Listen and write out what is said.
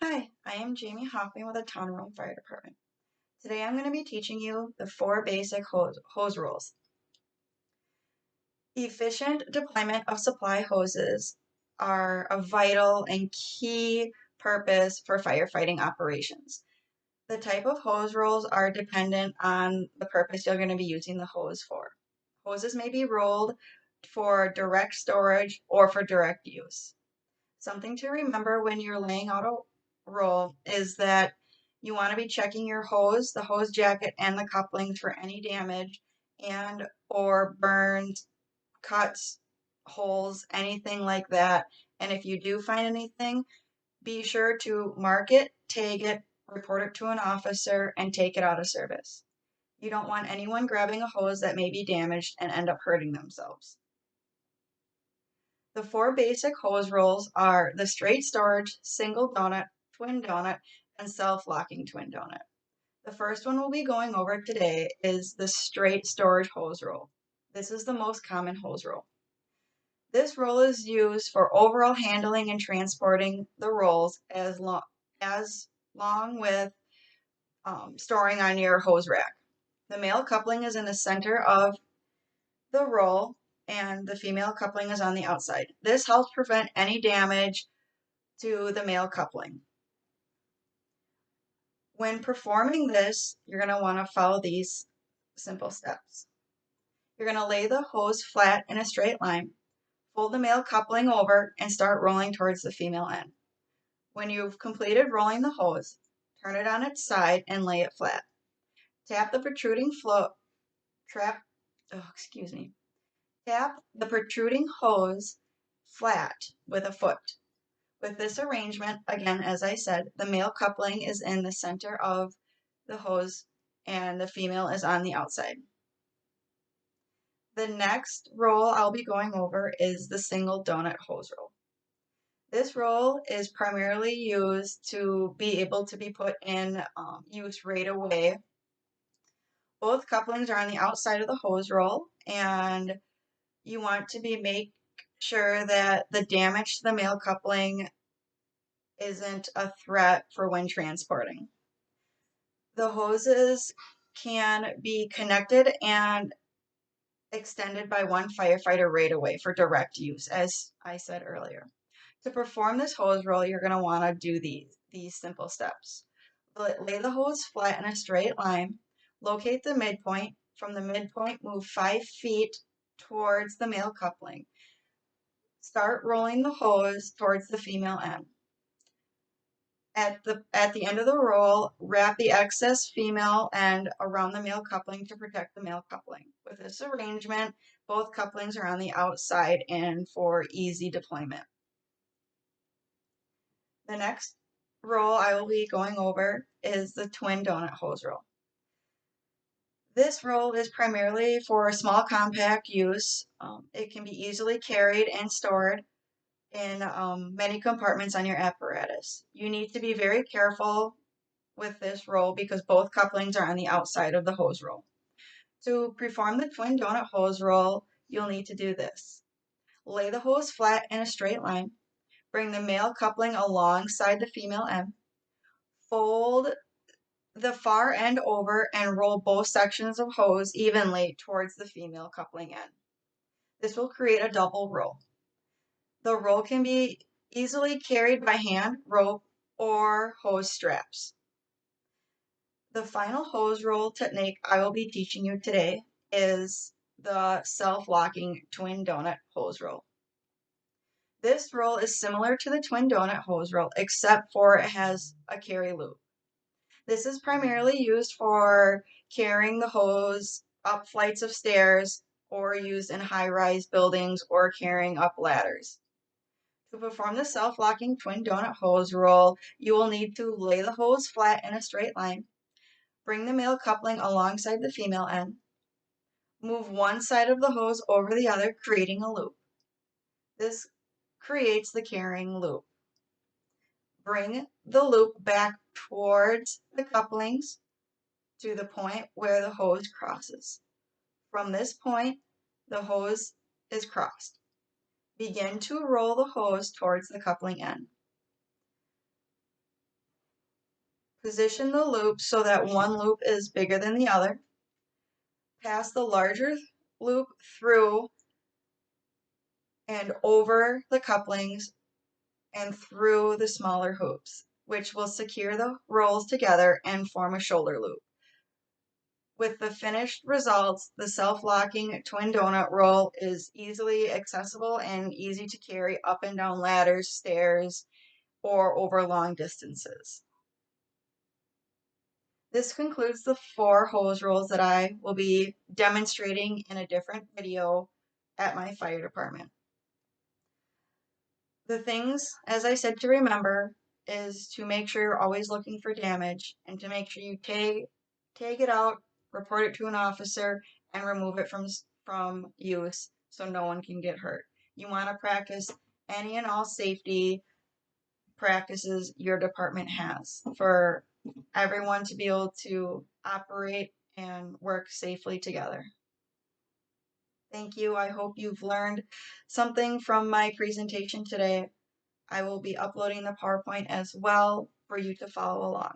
Hi, I am Jamie Hoffman with the Town of Rome Fire Department. Today I'm going to be teaching you the four basic hose rules. Efficient deployment of supply hoses are a vital and key purpose for firefighting operations. The type of hose rolls are dependent on the purpose you're going to be using the hose for. Hoses may be rolled for direct storage or for direct use. Something to remember when you're laying out a roll is that you want to be checking your hose, the hose jacket, and the couplings for any damage and or burns, cuts, holes, anything like that. And if you do find anything, be sure to mark it, tag it, report it to an officer, and take it out of service. You don't want anyone grabbing a hose that may be damaged and end up hurting themselves. The four basic hose rolls are the straight storage, single donut, twin donut, and self-locking twin donut. The first one we'll be going over today is the straight storage hose roll. This is the most common hose roll. This roll is used for overall handling and transporting the rolls as long with storing on your hose rack. The male coupling is in the center of the roll and the female coupling is on the outside. This helps prevent any damage to the male coupling. When performing this, you're going to want to follow these simple steps. You're going to lay the hose flat in a straight line, fold the male coupling over, and start rolling towards the female end. When you've completed rolling the hose, turn it on its side and lay it flat. Tap the protruding Tap the protruding hose flat with a foot. With this arrangement, again, as I said, the male coupling is in the center of the hose and the female is on the outside. The next roll I'll be going over is the single donut hose roll. This roll is primarily used to be able to be put in use right away. Both couplings are on the outside of the hose roll, and you want to make sure that the damage to the male coupling isn't a threat for when transporting. The hoses can be connected and extended by one firefighter right away for direct use, as I said earlier. To perform this hose roll, you're going to want to do these simple steps. Lay the hose flat in a straight line, locate the midpoint. From the midpoint, move 5 feet towards the male coupling. Start rolling the hose towards the female end. At the end of the roll, wrap the excess female end around the male coupling to protect the male coupling. With this arrangement, both couplings are on the outside and for easy deployment. The next roll I will be going over is the twin donut hose roll. This roll is primarily for small compact use. It can be easily carried and stored in many compartments on your apparatus. You need to be very careful with this roll because both couplings are on the outside of the hose roll. To perform the twin donut hose roll, you'll need to do this. Lay the hose flat in a straight line. Bring the male coupling alongside the female end. Fold the far end over and roll both sections of hose evenly towards the female coupling end. This will create a double roll. The roll can be easily carried by hand, rope, or hose straps. The final hose roll technique I will be teaching you today is the self-locking twin donut hose roll. This roll is similar to the twin donut hose roll except for it has a carry loop. This is primarily used for carrying the hose up flights of stairs or used in high-rise buildings or carrying up ladders. To perform the self-locking twin donut hose roll, you will need to lay the hose flat in a straight line. Bring the male coupling alongside the female end. Move one side of the hose over the other, creating a loop. This creates the carrying loop. Bring the loop back towards the couplings to the point where the hose crosses. From this point, the hose is crossed. Begin to roll the hose towards the coupling end. Position the loop so that one loop is bigger than the other. Pass the larger loop through and over the couplings and through the smaller hoops, which will secure the rolls together and form a shoulder loop. With the finished results, the self-locking twin donut roll is easily accessible and easy to carry up and down ladders, stairs, or over long distances. This concludes the 4 hose rolls that I will be demonstrating in a different video at my fire department. The things, as I said, to remember is to make sure you're always looking for damage and to make sure you tag it out, report it to an officer, and remove it from use so no one can get hurt. You want to practice any and all safety practices your department has for everyone to be able to operate and work safely together. Thank you. I hope you've learned something from my presentation today. I will be uploading the PowerPoint as well for you to follow along.